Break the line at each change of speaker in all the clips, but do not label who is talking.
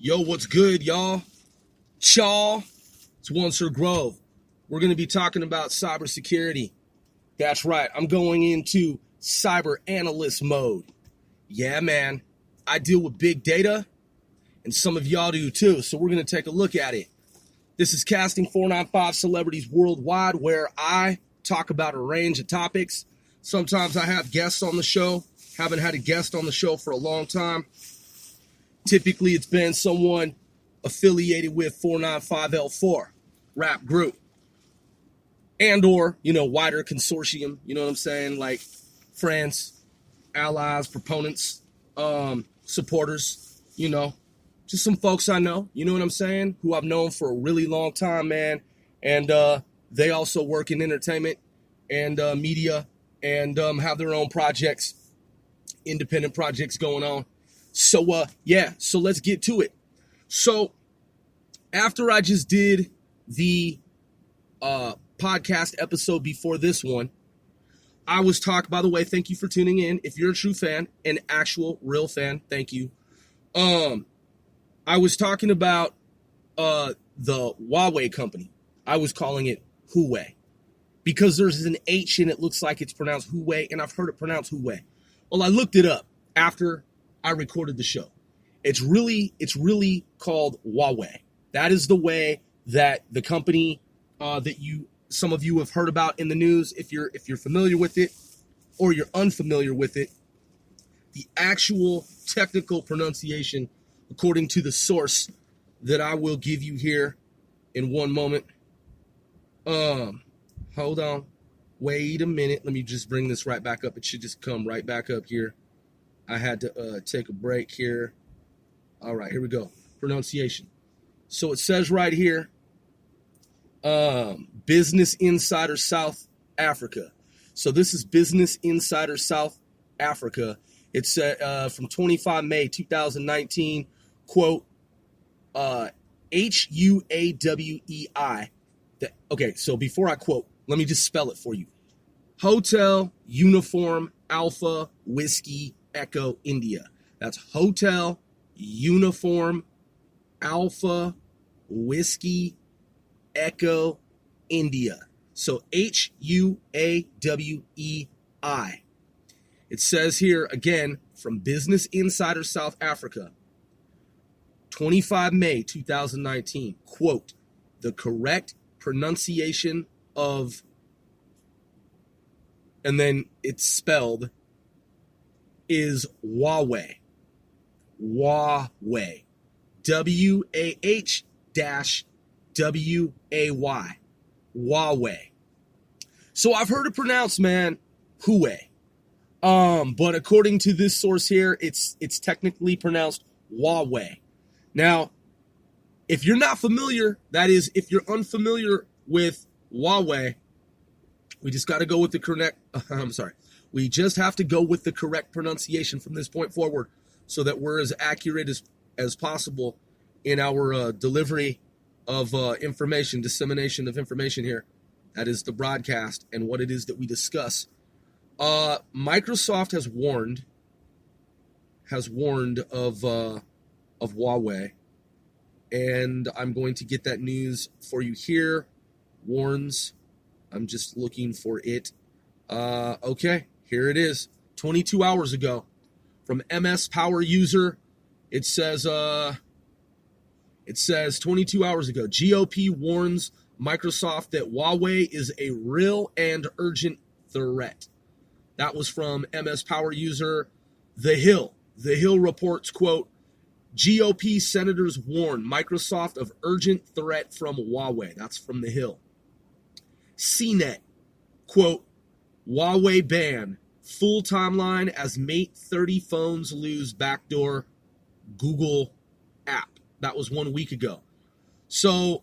Yo, what's good, y'all? It's One Sir Grove. We're going to be talking about cybersecurity. That's right, I'm going into cyber analyst mode. Yeah, man, I deal with big data, and some of y'all do too, so we're going to take a look at it. This is Casting 495 Celebrities Worldwide, where I talk about a range of topics. Sometimes I have guests on the show. Haven't had a guest on the show for a long time. Typically, it's been someone affiliated with 495L4 rap group and or, wider consortium, you know what I'm saying? Like friends, allies, proponents, supporters, just some folks I know, you know what I'm saying? Who I've known for a really long time, man. And they also work in entertainment and media and have their own projects, independent projects going on. So let's get to it. So after I just did the podcast episode before this one, I was talking, by the way, thank you for tuning in. If you're a true fan, an actual real fan, thank you. I was talking about the Huawei company. I was calling it Huawei because there's an H and it looks like it's pronounced Huawei, and I've heard it pronounced Huawei. Well, I looked it up after I recorded the show. It's really called Huawei. That is the way that the company that some of you have heard about in the news, if you're familiar with it or you're unfamiliar with it. The actual technical pronunciation, according to the source that I will give you here in one moment. Hold on. Wait a minute. Let me just bring this right back up. It should just come right back up here. I had to take a break here. All right, here we go. Pronunciation. So it says right here, Business Insider South Africa. So this is Business Insider South Africa. It's from 25 May 2019, quote, Huawei. Okay, so before I quote, let me just spell it for you. Hotel Uniform Alpha Whiskey Echo India. That's Hotel Uniform Alpha Whiskey Echo India. So Huawei. It says here again from Business Insider South Africa, 25 May 2019, quote, the correct pronunciation of, and then it's spelled, is Huawei. Huawei. WAH-WAY. Huawei. So I've heard it pronounced, man, Huawei. But according to this source here, it's technically pronounced Huawei. Now, if you're not familiar, that is, if you're unfamiliar with Huawei, we just got to go with the correct, we just have to go with the correct pronunciation from this point forward so that we're as accurate as possible in our delivery of information, dissemination of information here. That is the broadcast and what it is that we discuss. Microsoft has warned of Huawei, and I'm going to get that news for you here. Warns. I'm just looking for it. Okay, here it is. 22 hours ago, from MS Power User, it says 22 hours ago, GOP warns Microsoft that Huawei is a real and urgent threat. That was from MS Power User. The Hill. The Hill reports, quote, GOP senators warn Microsoft of urgent threat from Huawei. That's from The Hill. CNET, quote, Huawei ban, full timeline as Mate 30 phones lose backdoor Google app. That was 1 week ago. So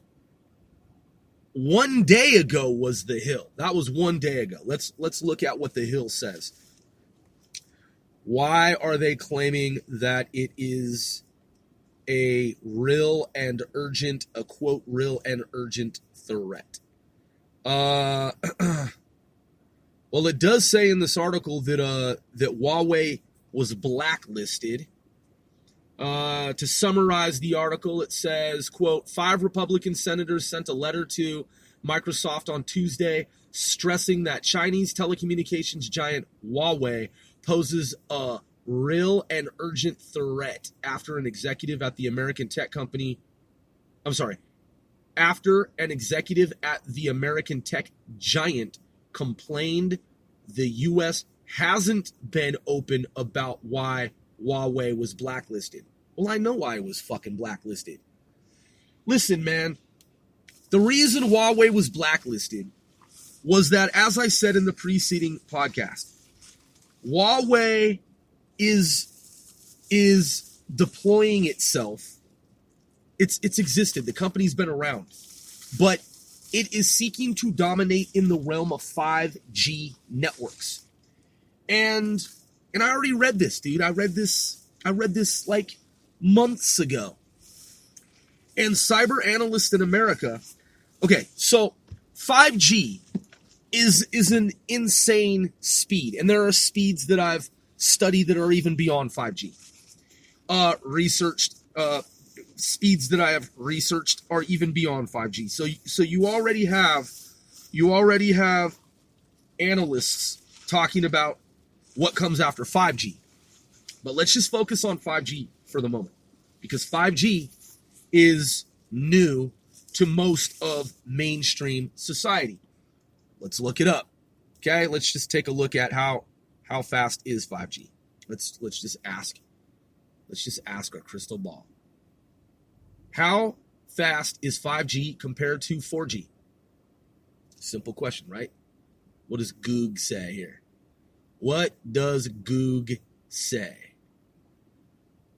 1 day ago was The Hill. That was 1 day ago. Let's look at what The Hill says. Why are they claiming that it is a real and urgent, a quote, real and urgent threat? Well, it does say in this article that Huawei was blacklisted To summarize the article, it says, quote, 5 Republican senators sent a letter to Microsoft on Tuesday stressing that Chinese telecommunications giant Huawei poses a real and urgent threat after an executive at the American tech giant complained the U.S. hasn't been open about why Huawei was blacklisted. Well, I know why it was fucking blacklisted. Listen, man, the reason Huawei was blacklisted was that, as I said in the preceding podcast, Huawei is deploying itself. It's existed. The company's been around, but it is seeking to dominate in the realm of 5G networks. And I already read this, dude. I read this like months ago. And cyber analysts in America, okay, so 5G is an insane speed, and there are speeds that I've studied that are even beyond 5G. Speeds that I have researched are even beyond 5G. So you already have analysts talking about what comes after 5G. But let's just focus on 5G for the moment, because 5G is new to most of mainstream society. Let's look it up. Okay, let's just take a look at how fast is 5G. Let's just ask our crystal ball. How fast is 5G compared to 4G? Simple question, right? What does Goog say here? What does Goog say?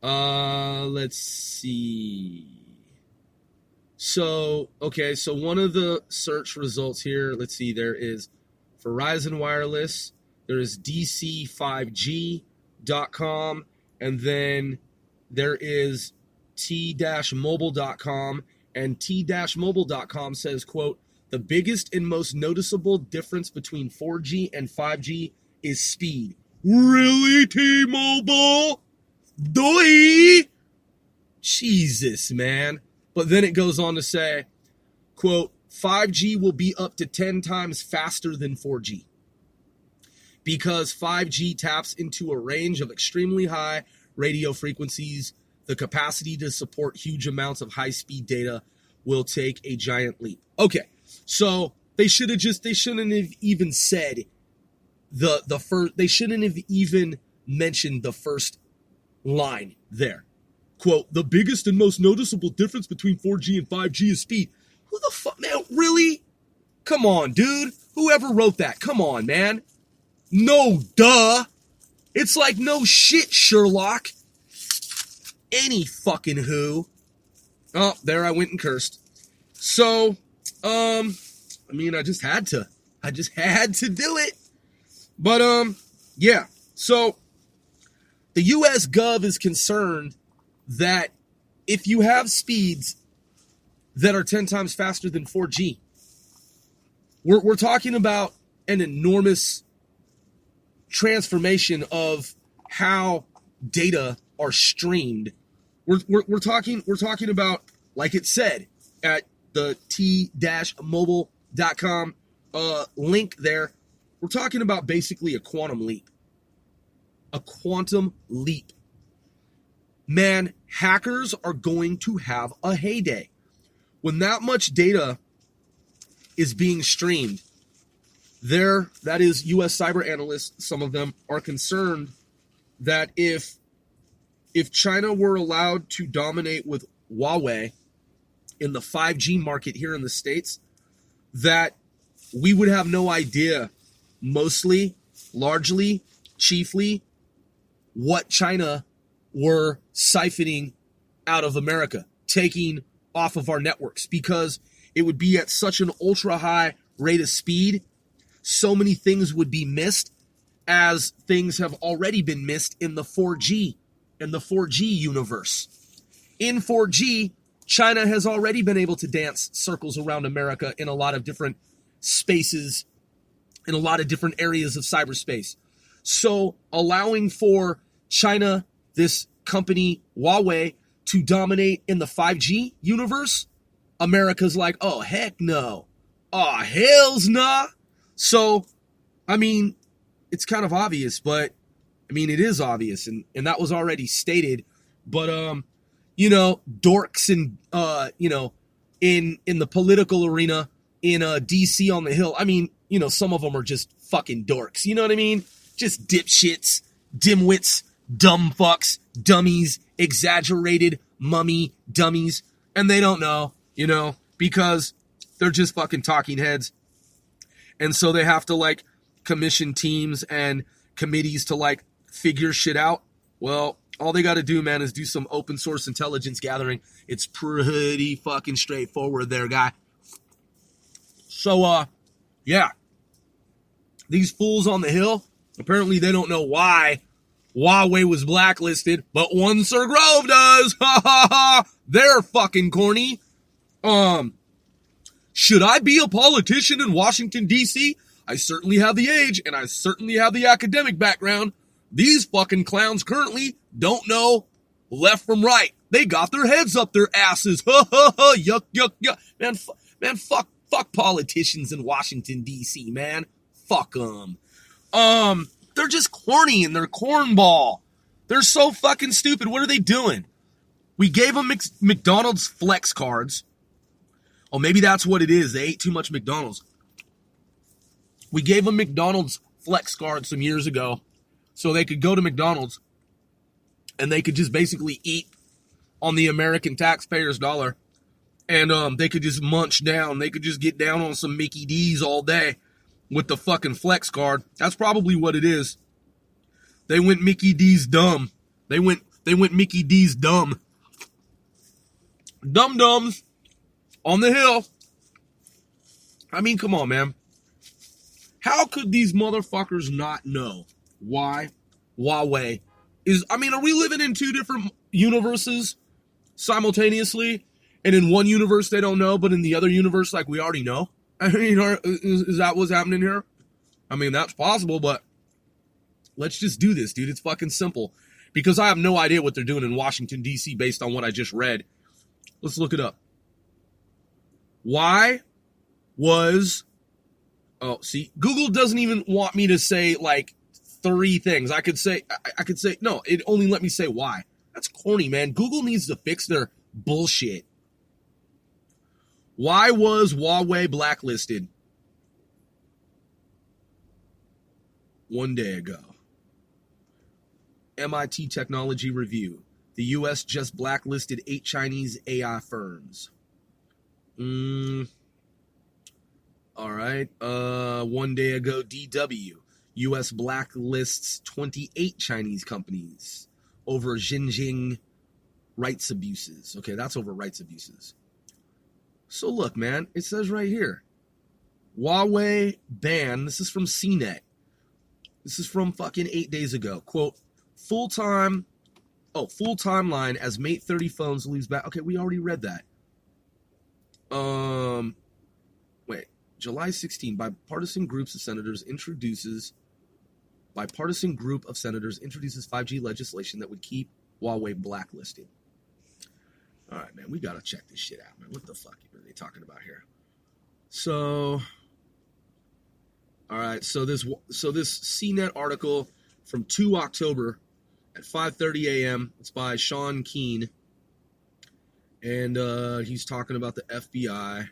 Let's see. So one of the search results here, let's see, there is Verizon Wireless, there is dc5g.com, and then there is t-mobile.com, and t-mobile.com says, quote, the biggest and most noticeable difference between 4G and 5G is speed. Really, T-Mobile? Doy? Jesus, man. But then it goes on to say, quote, 5G will be up to 10 times faster than 4G because 5G taps into a range of extremely high radio frequencies. The capacity to support huge amounts of high-speed data will take a giant leap. Okay, so they shouldn't have even said the first. They shouldn't have even mentioned the first line there. Quote, the biggest and most noticeable difference between 4G and 5G is speed. Who the fuck, man? Really? Come on, dude. Whoever wrote that? Come on, man. No, duh. It's like, no shit, Sherlock. Any fucking who. Oh, there I went and cursed. So, I just had to do it. But, yeah. So, the U.S. Gov is concerned that if you have speeds that are 10 times faster than 4G, we're talking about an enormous transformation of how data are streamed. We're talking about, like it said at the t-mobile.com link there, we're talking about basically a quantum leap. A quantum leap. Man, hackers are going to have a heyday. When that much data is being streamed, that is U.S. cyber analysts, some of them are concerned that if China were allowed to dominate with Huawei in the 5G market here in the States, that we would have no idea, mostly, largely, chiefly, what China were siphoning out of America, taking off of our networks, because it would be at such an ultra high rate of speed. So many things would be missed, as things have already been missed in the 4G universe. In 4G, China has already been able to dance circles around America in a lot of different spaces, in a lot of different areas of cyberspace. So allowing for China, this company, Huawei, to dominate in the 5G universe, America's like, oh, heck no. Oh, hells nah. So, I mean, it's kind of obvious, but, I mean, it is obvious, and that was already stated. But, dorks and, in the political arena, in D.C. on the Hill, I mean, some of them are just fucking dorks. You know what I mean? Just dipshits, dimwits, dumb fucks, dummies, exaggerated mummy dummies. And they don't know, because they're just fucking talking heads. And so they have to, like, commission teams and committees to, like, figure shit out. Well, all they got to do, man, is do some open source intelligence gathering. It's pretty fucking straightforward there, guy. So, yeah. These fools on the Hill, apparently they don't know why Huawei was blacklisted, but one Sir Grove does. Ha ha ha. They're fucking corny. Should I be a politician in Washington, D.C.? I certainly have the age, and I certainly have the academic background. These fucking clowns currently don't know left from right. They got their heads up their asses. Ha ha ha. Yuck, yuck, yuck. Man, fuck politicians in Washington, D.C., man. Fuck them. They're just corny and they're cornball. They're so fucking stupid. What are they doing? We gave them McDonald's flex cards. Oh, maybe that's what it is. They ate too much McDonald's. We gave them McDonald's flex cards some years ago so they could go to McDonald's and they could just basically eat on the American taxpayer's dollar. And they could just munch down. They could just get down on some Mickey D's all day with the fucking flex card. That's probably what it is. They went Mickey D's dumb. They went Mickey D's dumb. Dum-dums on the Hill. I mean, come on, man. How could these motherfuckers not know why Huawei is... I mean, are we living in two different universes simultaneously? And in one universe, they don't know, but in the other universe, like, we already know? I mean, is that what's happening here? I mean, that's possible, but let's just do this, dude. It's fucking simple. Because I have no idea what they're doing in Washington, D.C. based on what I just read. Let's look it up. Why was... Oh, see, Google doesn't even want me to say, like, 3 things. I could say, no, it only let me say why. That's corny, man. Google needs to fix their bullshit. Why was Huawei blacklisted? 1 day ago. MIT Technology Review. The U.S. just blacklisted 8 Chinese AI firms. All right. 1 day ago, DW. U.S. blacklists 28 Chinese companies over Xinjiang rights abuses. Okay, that's over rights abuses. So look, man, it says right here, Huawei ban. This is from CNET. This is from fucking 8 days ago. Quote, full timeline as Mate 30 phones leaves back. Okay, we already read that. July 16, bipartisan group of senators introduces 5G legislation that would keep Huawei blacklisted. All right, man, we got to check this shit out, man. What the fuck are they talking about here? So, all right, so this CNET article from 2 October at 5:30 a.m. It's by Sean Keane, and he's talking about the FBI.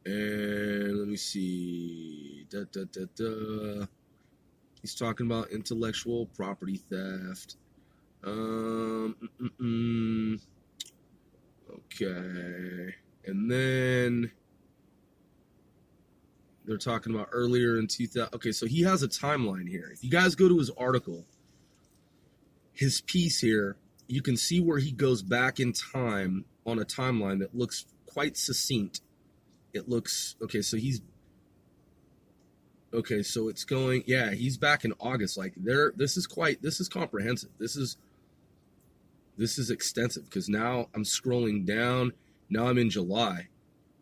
And let me see. He's talking about intellectual property theft. Okay. And then they're talking about earlier in 2000. Okay, so he has a timeline here. If you guys go to his article, his piece here, you can see where he goes back in time on a timeline that looks quite succinct. It looks, okay, so it's going, yeah, he's back in August. Like, this is comprehensive. This is extensive, because now I'm scrolling down. Now I'm in July.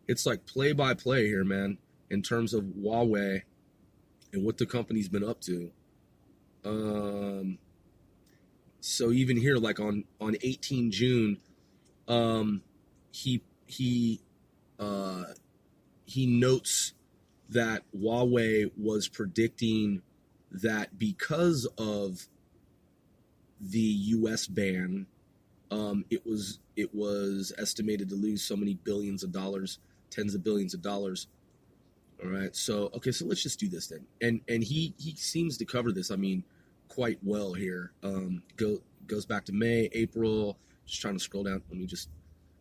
It's like play by play here, man, in terms of Huawei and what the company's been up to. So even here, like on 18 June, he notes that Huawei was predicting that because of the U.S. ban, it was estimated to lose so many billions of dollars, tens of billions of dollars. All right, so let's just do this then. And he seems to cover this, I mean, quite well here. Goes back to May, April. Just trying to scroll down. Let me just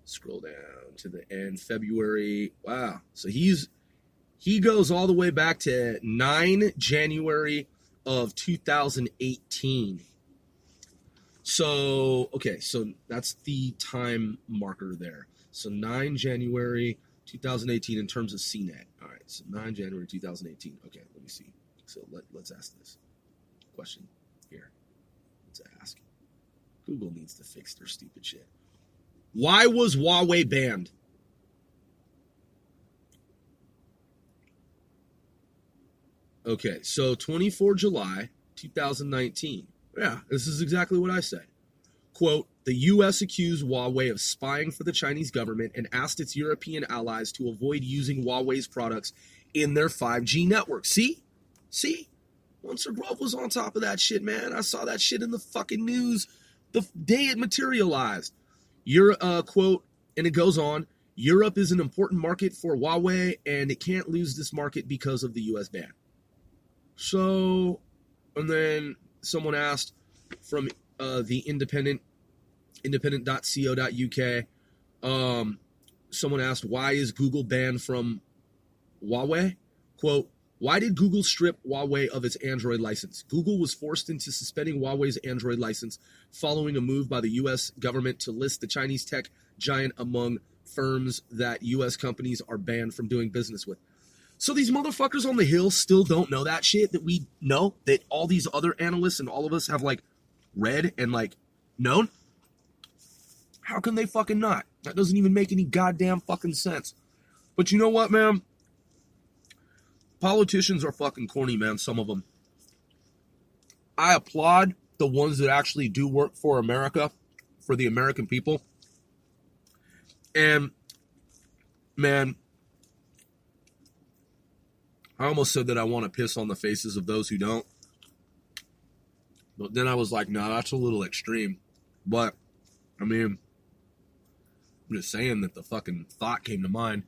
scroll down to the end. February. Wow. So he goes all the way back to 9 January of 2018. So that's the time marker there. So 9 January 2018 in terms of CNET. All right, so 9 January 2018. Okay, let me see. So let's ask this question here. Let's ask. Google needs to fix their stupid shit. Why was Huawei banned? Okay, so 24 July 2019. Yeah, this is exactly what I said. Quote, the U.S. accused Huawei of spying for the Chinese government and asked its European allies to avoid using Huawei's products in their 5G network. See? Monster Grove was on top of that shit, man. I saw that shit in the fucking news the day it materialized. Quote, and it goes on, Europe is an important market for Huawei, and it can't lose this market because of the U.S. ban. So, and then someone asked from the independent.co.uk, someone asked, why is Google banned from Huawei? Quote, why did Google strip Huawei of its Android license? Google was forced into suspending Huawei's Android license following a move by the U.S. government to list the Chinese tech giant among firms that U.S. companies are banned from doing business with. So these motherfuckers on the Hill still don't know that shit that we know, that all these other analysts and all of us have, like, read and, like, known? How can they fucking not? That doesn't even make any goddamn fucking sense. But you know what, man? Politicians are fucking corny, man, some of them. I applaud the ones that actually do work for America, for the American people. And, man, I almost said that I want to piss on the faces of those who don't. But then I was like, nah, that's a little extreme. But, I mean, I'm just saying that the fucking thought came to mind.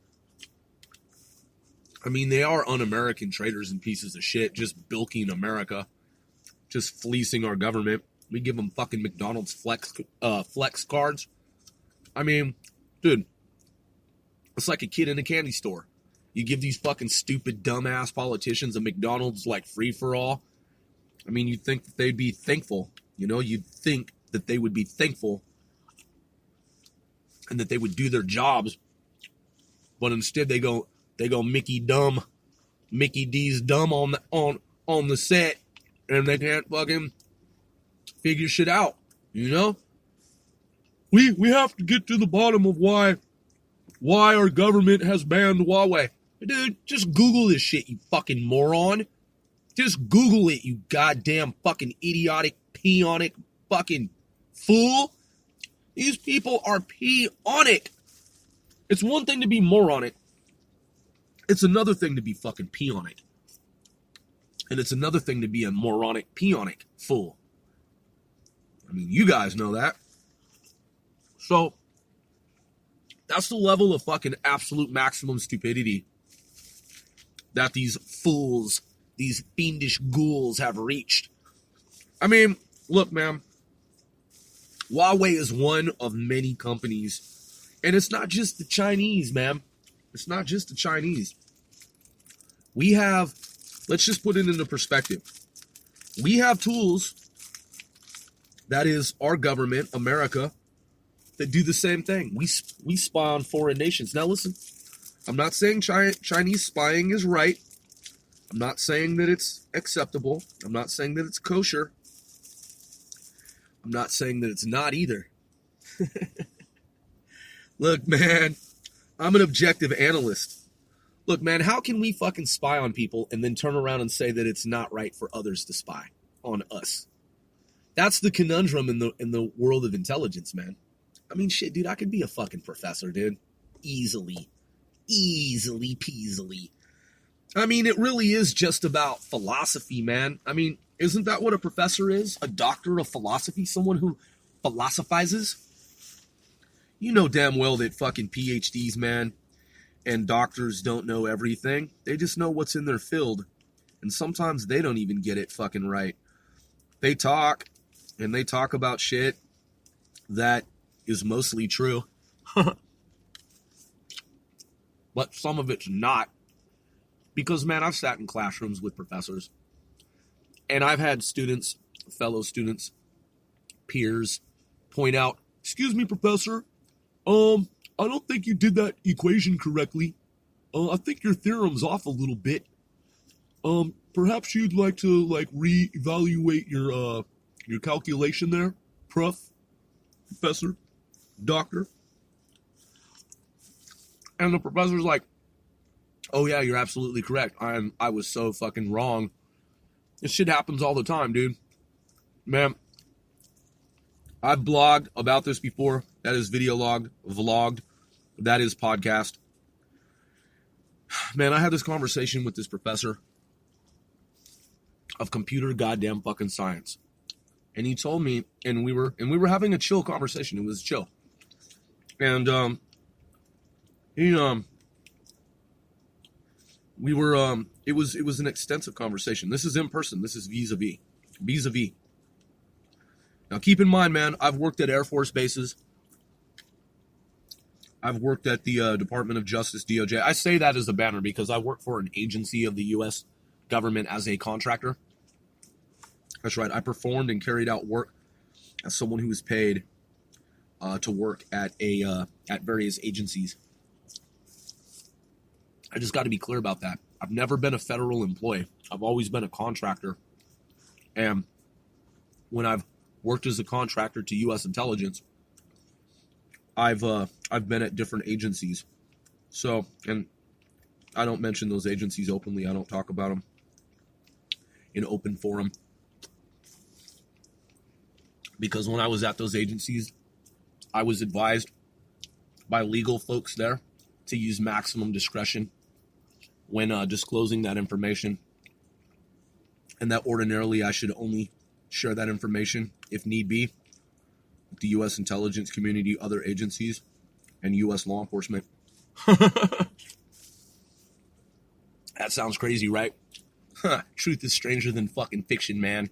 I mean, they are un-American traitors and pieces of shit, just bilking America, just fleecing our government. We give them fucking McDonald's flex cards. I mean, dude, it's like a kid in a candy store. You give these fucking stupid, dumbass politicians a McDonald's, like, free-for-all. I mean, you'd think that they'd be thankful. You know, you'd think that they would be thankful and that they would do their jobs. But instead they go Mickey D's dumb on the set, and they can't fucking figure shit out, you know? We have to get to the bottom of why our government has banned Huawei. Dude, just Google this shit, you fucking moron. Just Google it, you goddamn fucking idiotic, peonic fucking fool. These people are peonic. It's one thing to be moronic. It's another thing to be fucking peonic. And it's another thing to be a moronic, peonic fool. I mean, you guys know that. So, that's the level of fucking absolute maximum stupidity that these fools, these fiendish ghouls have reached. I mean, look, man. Huawei is one of many companies. And it's not just the Chinese, man. It's not just the Chinese. We have, let's just put it into perspective. We have tools, that is our government, America, that do the same thing. We spy on foreign nations. Now listen, I'm not saying Chinese spying is right. I'm not saying that it's acceptable. I'm not saying that it's kosher. I'm not saying that it's not either. Look, man, I'm an objective analyst. Look, man, how can we fucking spy on people and then turn around and say that it's not right for others to spy on us? That's the conundrum in the world of intelligence, man. I mean, shit, dude, I could be a fucking professor, dude. Easily peasily. I mean, it really is just about philosophy, man. I mean, isn't that what a professor is? A doctor of philosophy? Someone who philosophizes? You know damn well that fucking PhDs, man, and doctors don't know everything. They just know what's in their field. And sometimes they don't even get it fucking right. They talk, and they talk about shit that is mostly true. But some of it's not. Because, man, I've sat in classrooms with professors. And I've had students, fellow students, peers, point out, "Excuse me, professor, I don't think you did that equation correctly. I think your theorem's off a little bit. Perhaps you'd like to, reevaluate your calculation there, professor, doctor." And the professor's like, "Oh yeah, you're absolutely correct. I was so fucking wrong." This shit happens all the time, dude. Man, I've blogged about this before. That is video logged, vlogged. That is podcast. Man, I had this conversation with this professor of computer goddamn fucking science. And he told me, and we were having a chill conversation. It was chill. And it was an extensive conversation. This is in person. This is vis-a-vis. Now keep in mind, man, I've worked at Air Force bases. I've worked at the Department of Justice, DOJ. I say that as a banner because I work for an agency of the U.S. government as a contractor. That's right. I performed and carried out work as someone who was paid to work at various agencies. I just got to be clear about that. I've never been a federal employee. I've always been a contractor. And when I've worked as a contractor to U.S. intelligence, I've been at different agencies. So, and I don't mention those agencies openly. I don't talk about them in open forum. Because when I was at those agencies, I was advised by legal folks there to use maximum discretion when disclosing that information, and that ordinarily I should only share that information, if need be, with the U.S. intelligence community, other agencies, and U.S. law enforcement. That sounds crazy, right? Truth is stranger than fucking fiction, man.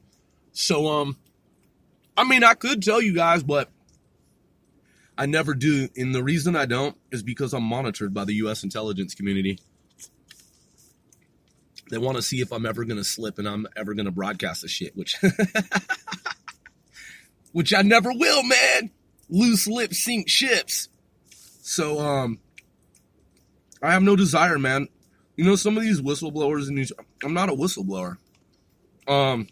So, I mean, I could tell you guys, but I never do. And the reason I don't is because I'm monitored by the U.S. intelligence community. They want to see if I'm ever going to slip and I'm ever going to broadcast this shit, which I never will, man. Loose lips sink ships. So, I have no desire, man. You know, some of these whistleblowers and these, I'm not a whistleblower. And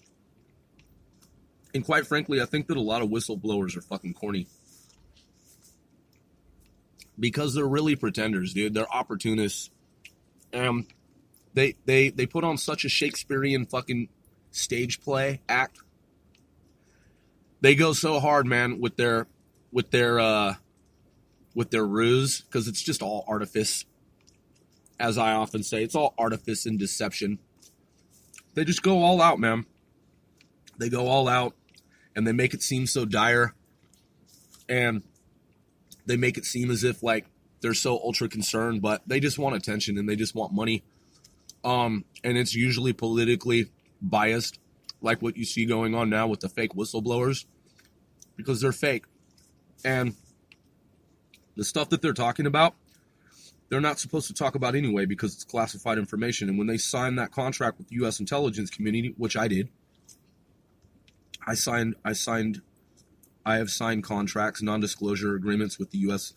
quite frankly, I think that a lot of whistleblowers are fucking corny. Because they're really pretenders, dude. They're opportunists. They put on such a Shakespearean fucking stage play act. They go so hard, man, with their ruse, because it's just all artifice. As I often say, it's all artifice and deception. They just go all out, man. They go all out, and they make it seem so dire, and they make it seem as if like they're so ultra concerned, but they just want attention and they just want money. And it's usually politically biased, like what you see going on now with the fake whistleblowers, because they're fake. And the stuff that they're talking about, they're not supposed to talk about anyway because it's classified information. And when they signed that contract with the U.S. intelligence community, which I did, I have signed contracts, non-disclosure agreements with the U.S.,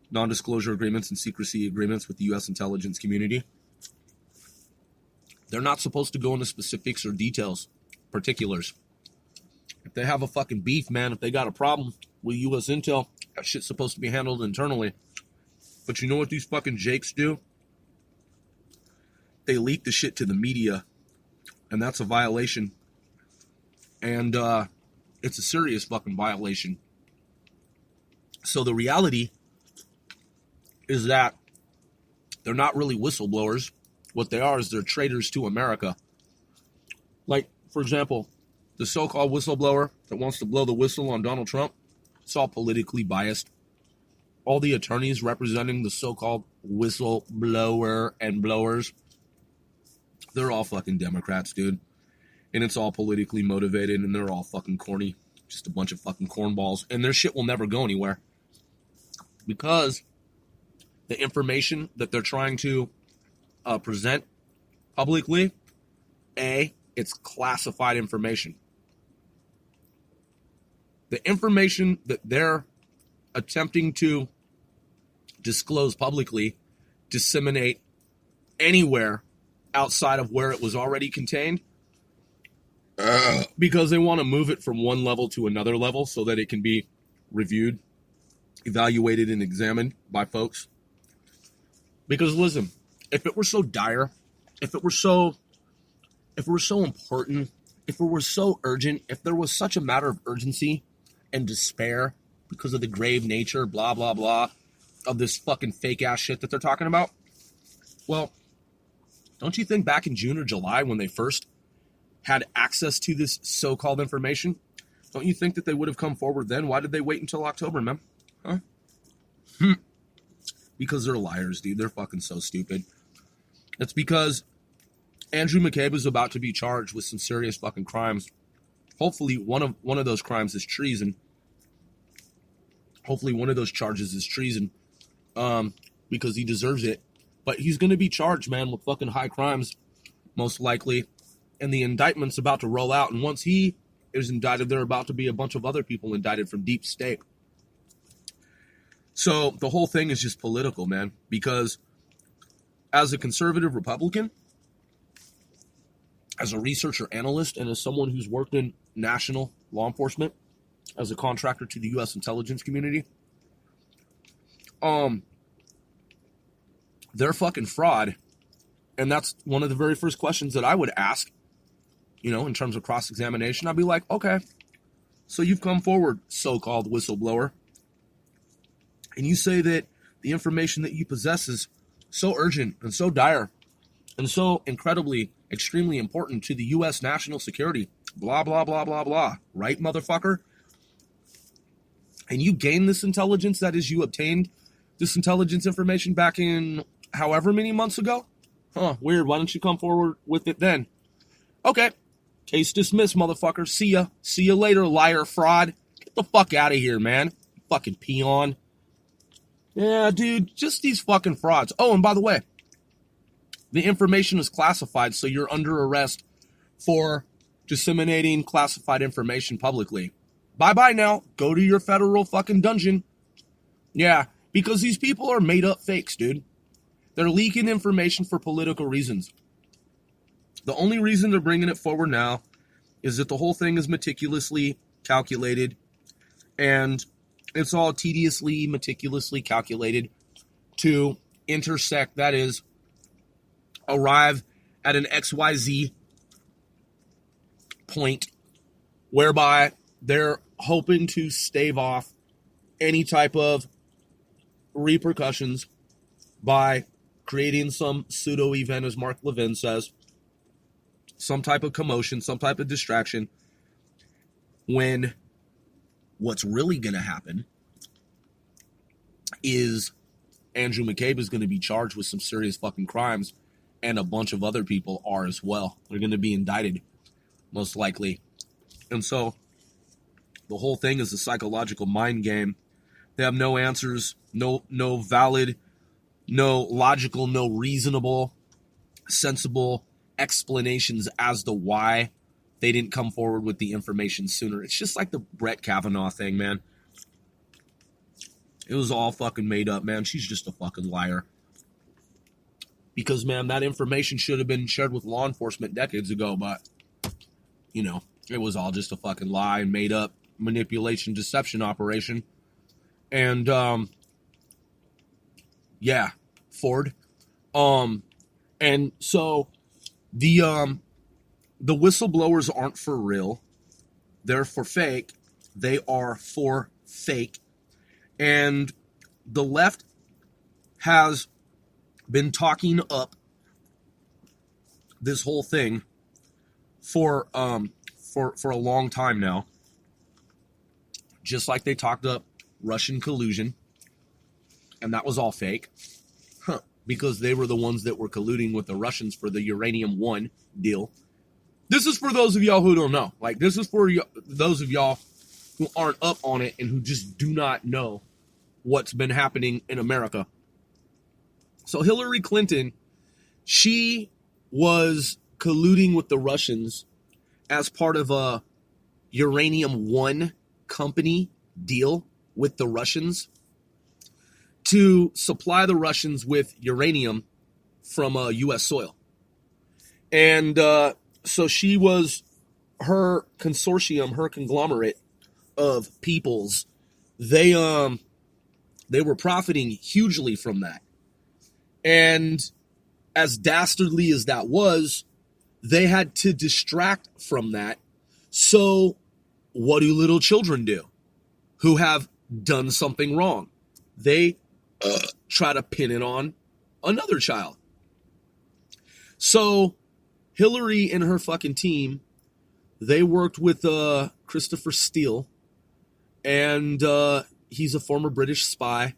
non-disclosure agreements and secrecy agreements with the U.S. intelligence community. They're not supposed to go into specifics or details, particulars. If they have a fucking beef, man, if they got a problem with U.S. intel, that shit's supposed to be handled internally. But you know what these fucking jakes do? They leak the shit to the media, and that's a violation. And It's a serious fucking violation. So the reality is that they're not really whistleblowers. What they are is they're traitors to America. Like, for example, the so-called whistleblower that wants to blow the whistle on Donald Trump, it's all politically biased. All the attorneys representing the so-called whistleblower and blowers, they're all fucking Democrats, dude. And it's all politically motivated, and they're all fucking corny. Just a bunch of fucking cornballs. And their shit will never go anywhere. Because the information that they're trying to present publicly, it's classified information. The information that they're attempting to disclose publicly, disseminate anywhere outside of where it was already contained, because they want to move it from one level to another level so that it can be reviewed, evaluated, and examined by folks. Because listen, if it were so dire, if it were so important, if it were so urgent, if there was such a matter of urgency and despair because of the grave nature, blah, blah, blah, of this fucking fake ass shit that they're talking about, well, don't you think back in June or July when they first had access to this so-called information, don't you think that they would have come forward then? Why did they wait until October, man? Huh? Because they're liars, dude. They're fucking so stupid. It's because Andrew McCabe is about to be charged with some serious fucking crimes. Hopefully one of those crimes is treason. Hopefully one of those charges is treason. Because he deserves it. But he's going to be charged, man, with fucking high crimes, most likely. And the indictment's about to roll out. And once he is indicted, there are about to be a bunch of other people indicted from deep state. So the whole thing is just political, man. Because as a conservative Republican, as a researcher analyst, and as someone who's worked in national law enforcement, as a contractor to the U.S. intelligence community, they're fucking fraud. And that's one of the very first questions that I would ask, in terms of cross-examination. I'd be like, okay, so you've come forward, so-called whistleblower, and you say that the information that you possess is so urgent and so dire and so incredibly, extremely important to the U.S. national security, blah, blah, blah, blah, blah, right, motherfucker? And you gained this intelligence, that is, you obtained this intelligence information back in however many months ago? Huh, weird. Why don't you come forward with it then? Okay. Case dismissed, motherfucker. See ya. See you later, liar, fraud. Get the fuck out of here, man. You fucking peon. Yeah, dude, just these fucking frauds. Oh, and by the way, the information is classified, so you're under arrest for disseminating classified information publicly. Bye-bye now. Go to your federal fucking dungeon. Yeah, because these people are made-up fakes, dude. They're leaking information for political reasons. The only reason they're bringing it forward now is that the whole thing is meticulously calculated, and it's all tediously, meticulously calculated to intersect, that is, arrive at an XYZ point whereby they're hoping to stave off any type of repercussions by creating some pseudo-event, as Mark Levin says, some type of commotion, some type of distraction, when what's really going to happen is Andrew McCabe is going to be charged with some serious fucking crimes, and a bunch of other people are as well. They're going to be indicted, most likely. And so the whole thing is a psychological mind game. They have no answers, no valid, no logical, no reasonable, sensible explanations as to why they didn't come forward with the information sooner. It's just like the Brett Kavanaugh thing, man. It was all fucking made up, man. She's just a fucking liar. Because, man, that information should have been shared with law enforcement decades ago, but, it was all just a fucking lie and made up manipulation, deception operation. And, yeah, Ford. And so the whistleblowers aren't for real. They're for fake. They are for fake. And the left has been talking up this whole thing for a long time now. Just like they talked up Russian collusion, and that was all fake. Because they were the ones that were colluding with the Russians for the Uranium One deal. This is for those of y'all who don't know. Like, this is for those of y'all who aren't up on it and who just do not know what's been happening in America. So Hillary Clinton, she was colluding with the Russians as part of a Uranium One company deal with the Russians to supply the Russians with uranium from U.S. soil. And so she was, her consortium, her conglomerate of peoples, they were profiting hugely from that. And as dastardly as that was, they had to distract from that. So what do little children do who have done something wrong? They try to pin it on another child. So Hillary and her fucking team, they worked with Christopher Steele, and he's a former British spy.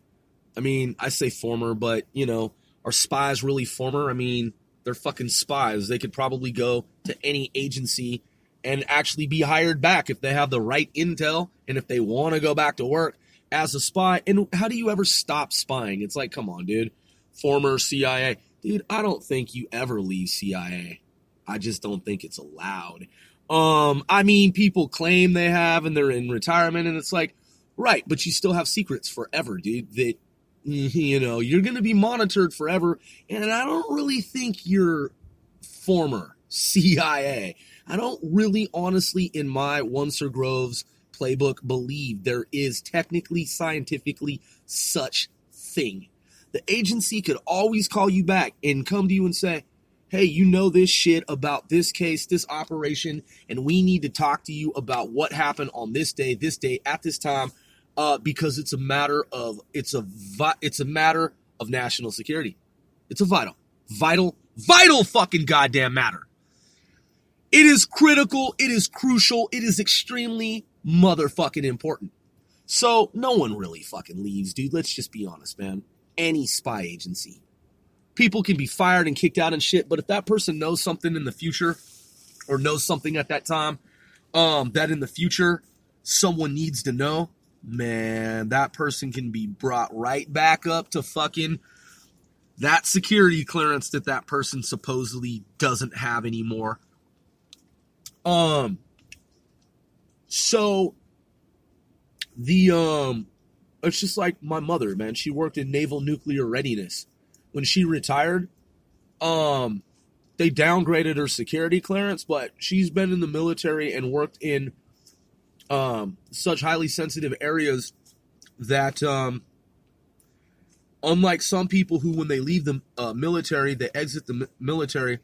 I mean, I say former, but, you know, are spies really former? I mean, they're fucking spies. They could probably go to any agency and actually be hired back if they have the right intel and if they want to go back to work as a spy. And how do you ever stop spying? It's like, come on, dude. Former CIA. Dude, I don't think you ever leave CIA. I just don't think it's allowed. I mean, people claim they have and they're in retirement, and it's like, right, but you still have secrets forever, dude, that, you know, you're going to be monitored forever. And I don't really think you're former CIA. I don't really, honestly, in my Onser Groves playbook, believe there is technically, scientifically such thing. The agency could always call you back and come to you and say, hey, you know this shit about this case, this operation, and we need to talk to you about what happened on this day, at this time, because it's a matter of national security. It's a vital fucking goddamn matter. It is critical. It is crucial. It is extremely motherfucking important. So no one really fucking leaves, dude. Let's just be honest, man. Any spy agency. People can be fired and kicked out and shit, but if that person knows something in the future or knows something at that time that in the future someone needs to know, man, that person can be brought right back up to fucking that security clearance that person supposedly doesn't have anymore. So it's just like my mother, man. She worked in naval nuclear readiness. When she retired, they downgraded her security clearance, but she's been in the military and worked in such highly sensitive areas that unlike some people who, when they leave the military, they exit the military,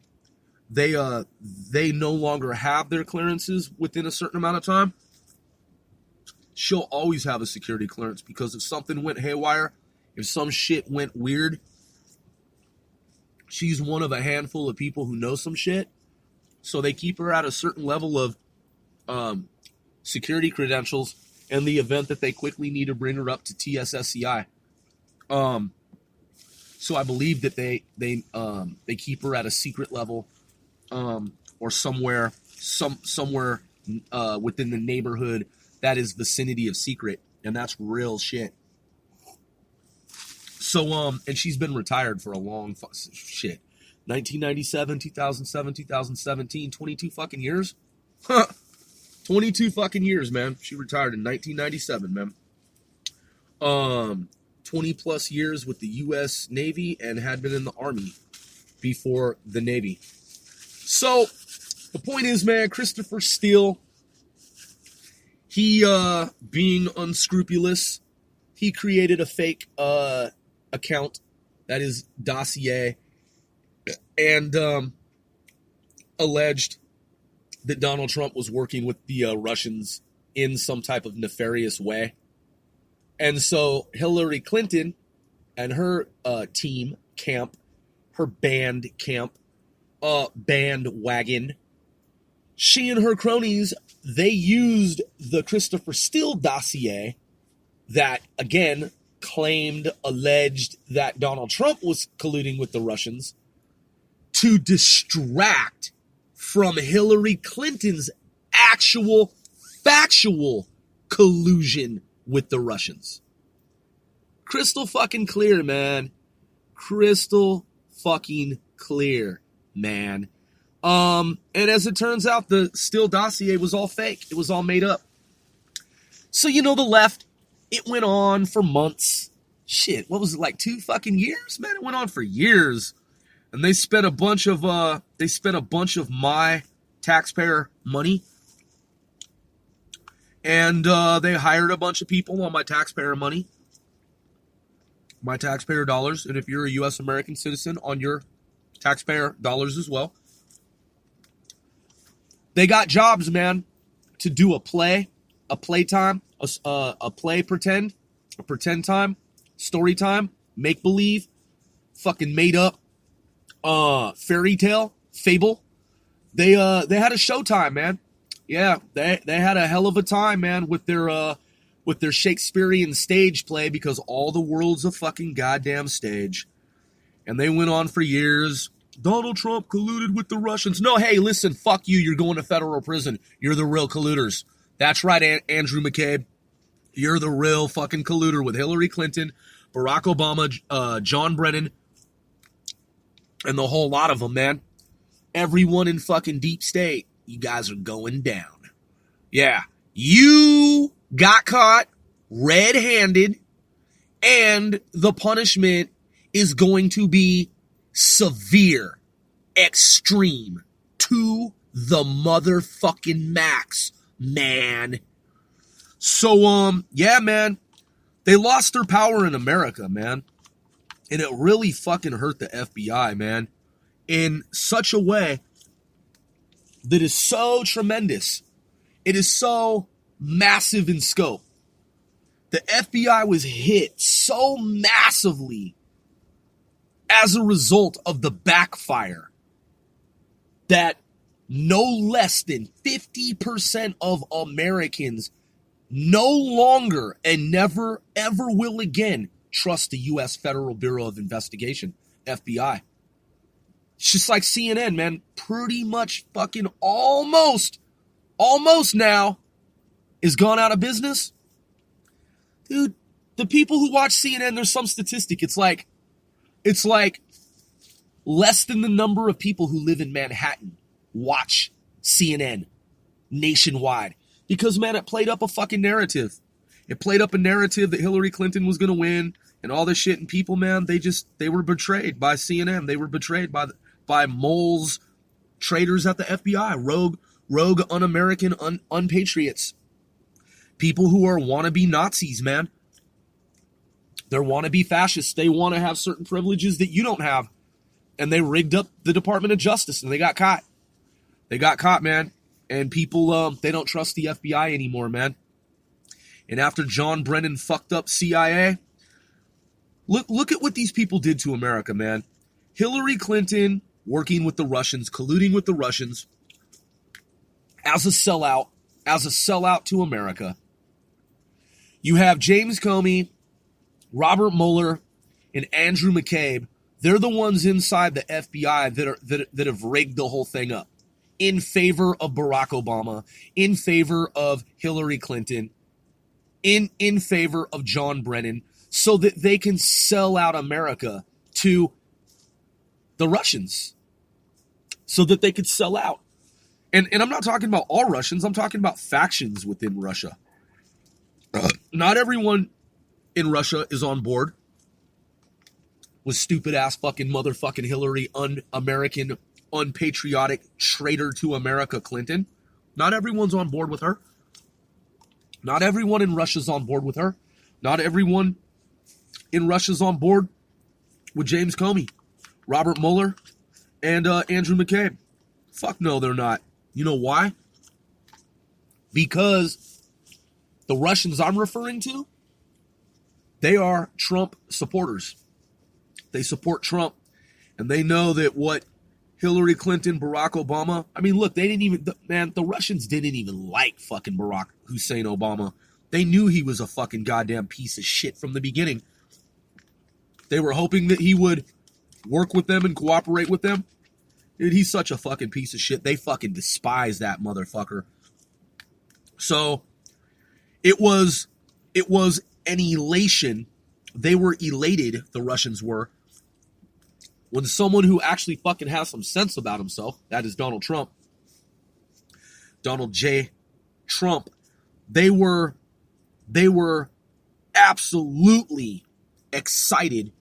they no longer have their clearances within a certain amount of time. She'll always have a security clearance because if something went haywire, if some shit went weird, she's one of a handful of people who know some shit. So they keep her at a certain level of security credentials in the event that they quickly need to bring her up to TSSCI. So I believe that they keep her at a secret level or somewhere within the neighborhood that is vicinity of secret, and that's real shit. So, and she's been retired for a long shit. 1997, 2007, 2017, 22 fucking years? 22 fucking years, man. She retired in 1997, man. 20 plus years with the U.S. Navy and had been in the Army before the Navy. So, the point is, man, Christopher Steele, he, being unscrupulous, he created a fake, account that is dossier and alleged that Donald Trump was working with the Russians in some type of nefarious way. And so Hillary Clinton and her team camp, her band camp, bandwagon, she and her cronies, they used the Christopher Steele dossier that, again, alleged that Donald Trump was colluding with the Russians to distract from Hillary Clinton's actual factual collusion with the Russians. Crystal fucking clear, man. Crystal fucking clear, man. And as it turns out, the Steele dossier was all fake. It was all made up. So, the left, it went on for months. Shit, what was it, like 2 fucking years? Man, it went on for years. And they spent a bunch of my taxpayer money. And they hired a bunch of people on my taxpayer money. My taxpayer dollars. And if you're a U.S. American citizen, on your taxpayer dollars as well. They got jobs, man, to do a play time, a play pretend time, story time, make believe, fucking made up, fairy tale, fable. They had a showtime, man. Yeah, they had a hell of a time, man, with their Shakespearean stage play, because all the world's a fucking goddamn stage. And they went on for years. Donald Trump colluded with the Russians. No, hey, listen, fuck you. You're going to federal prison. You're the real colluders. That's right, Andrew McCabe. You're the real fucking colluder with Hillary Clinton, Barack Obama, John Brennan, and the whole lot of them, man. Everyone in fucking deep state, you guys are going down. Yeah, you got caught red-handed, and the punishment is going to be severe, extreme, to the motherfucking max, man. So, yeah, man, they lost their power in America, man. And it really fucking hurt the FBI, man, in such a way that is so tremendous. It is so massive in scope. The FBI was hit so massively as a result of the backfire that no less than 50% of Americans no longer and never, ever will again trust the U.S. Federal Bureau of Investigation, FBI. It's just like CNN, man. Pretty much fucking almost now is gone out of business. Dude, the people who watch CNN, there's some statistic. It's like less than the number of people who live in Manhattan watch CNN nationwide. Because, man, it played up a fucking narrative. It played up a narrative that Hillary Clinton was going to win and all this shit. And people, man, they were betrayed by CNN. They were betrayed by moles, traitors at the FBI, rogue, un-American, unpatriots. People who are wannabe Nazis, man. They're wannabe fascists. They want to have certain privileges that you don't have. And they rigged up the Department of Justice, and they got caught. They got caught, man. And people, they don't trust the FBI anymore, man. And after John Brennan fucked up CIA, look at what these people did to America, man. Hillary Clinton working with the Russians, colluding with the Russians as a sellout to America. You have James Comey, Robert Mueller, and Andrew McCabe. They're the ones inside the FBI that have rigged the whole thing up in favor of Barack Obama, in favor of Hillary Clinton, in favor of John Brennan, so that they can sell out America to the Russians, so that they could sell out. And I'm not talking about all Russians. I'm talking about factions within Russia. Not everyone in Russia is on board with stupid ass fucking motherfucking Hillary, un-American, unpatriotic traitor to America Clinton. Not everyone's on board with her. Not everyone in Russia's on board with her. Not everyone in Russia's on board with James Comey, Robert Mueller, and Andrew McCabe. Fuck no, they're not. You know why? Because the Russians I'm referring to, they are Trump supporters. They support Trump. And they know that what Hillary Clinton, Barack Obama, I mean, look, the Russians didn't even like fucking Barack Hussein Obama. They knew he was a fucking goddamn piece of shit from the beginning. They were hoping that he would work with them and cooperate with them. Dude, he's such a fucking piece of shit. They fucking despise that motherfucker. So it was an elation. They were elated, the Russians were, when someone who actually fucking has some sense about himself, that is Donald Trump, Donald J. Trump, they were absolutely excited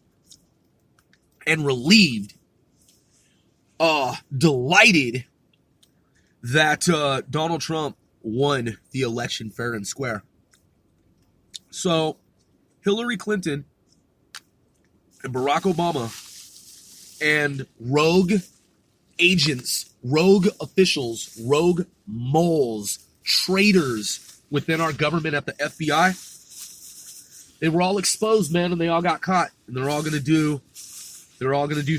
and relieved, delighted that Donald Trump won the election fair and square. So Hillary Clinton and Barack Obama and rogue agents, rogue officials, rogue moles, traitors within our government at the FBI, they were all exposed, man, and they all got caught. And they're all gonna do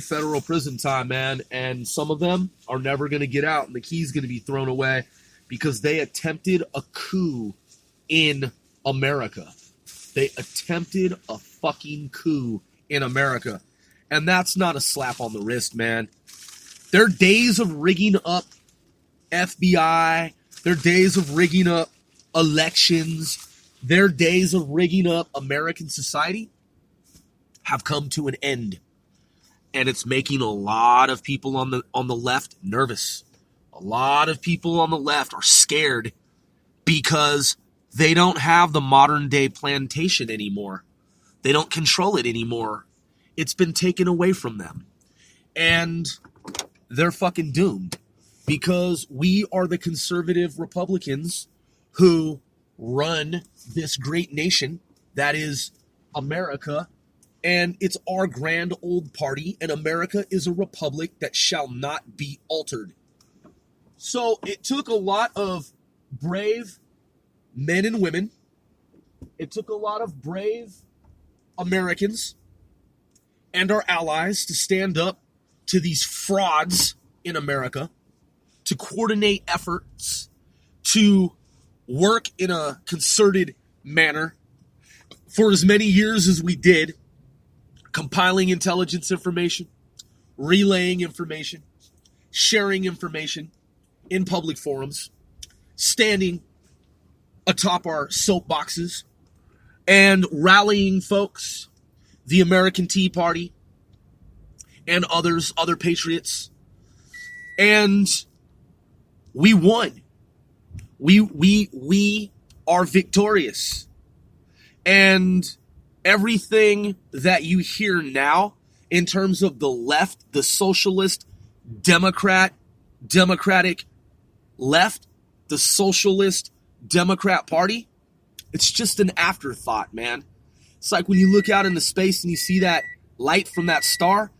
federal prison time, man. And some of them are never gonna get out, and the key's gonna be thrown away because they attempted a coup in America. They attempted a fucking coup in America. And that's not a slap on the wrist, man. Their days of rigging up FBI, their days of rigging up elections, their days of rigging up American society have come to an end. And it's making a lot of people on the left nervous. A lot of people on the left are scared because they don't have the modern day plantation anymore. They don't control it anymore. It's been taken away from them. And they're fucking doomed because we are the conservative Republicans who run this great nation that is America. And it's our grand old party, and America is a republic that shall not be altered. So it took a lot of brave men and women. It took a lot of brave Americans and our allies to stand up to these frauds in America, to coordinate efforts, to work in a concerted manner for as many years as we did, compiling intelligence information, relaying information, sharing information in public forums, standing atop our soapboxes, and rallying folks, the American Tea Party, and other patriots. And we won. We are victorious. And everything that you hear now in terms of the left, the socialist, democratic left, the socialist Democrat Party, it's just an afterthought, man. It's like when you look out into space and you see that light from that star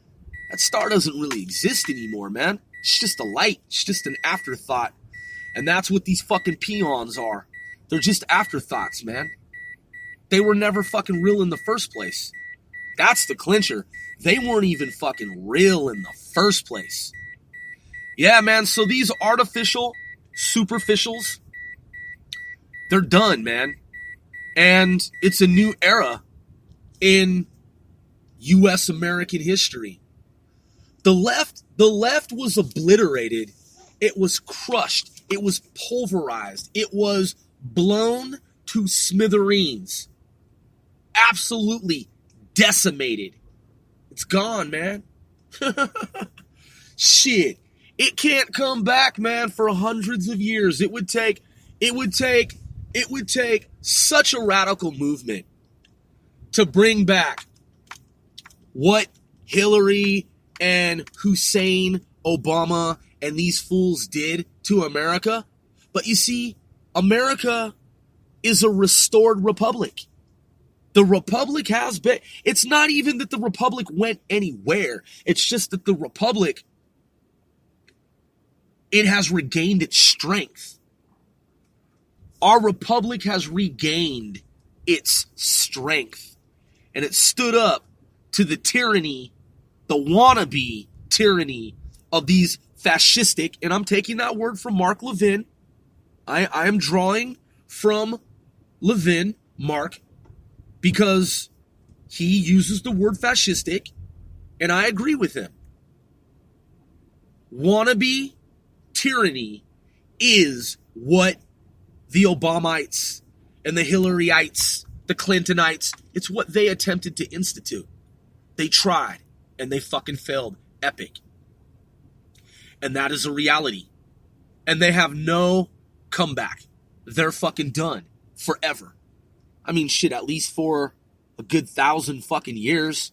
doesn't really exist anymore, man. It's just a light. It's just an afterthought. And that's what these fucking peons are. They're just afterthoughts, man. They were never fucking real in the first place. That's the clincher. They weren't even fucking real in the first place. Yeah, man, so these artificial superficials, they're done, man. And it's a new era in U.S. American history. The left was obliterated. It was crushed. It was pulverized. It was blown to smithereens. Absolutely decimated. It's gone, man. Shit. It can't come back, man, for hundreds of years. It would take such a radical movement to bring back what Hillary and Hussein Obama and these fools did to America. But you see, America is a restored republic. The republic has been, it's not even that the republic went anywhere. It's just that the republic it has regained its strength. Our republic has regained its strength. And it stood up to the tyranny, the wannabe tyranny of these fascistic, and I'm taking that word from Mark Levin. I am drawing from Levin, Mark, because he uses the word fascistic, and I agree with him. Wannabe tyranny is what the Obamites and the Hillaryites, the Clintonites, it's what they attempted to institute. They tried, and they fucking failed. Epic. And that is a reality. And they have no comeback. They're fucking done. Forever. I mean, shit, at least for a good 1,000 fucking years.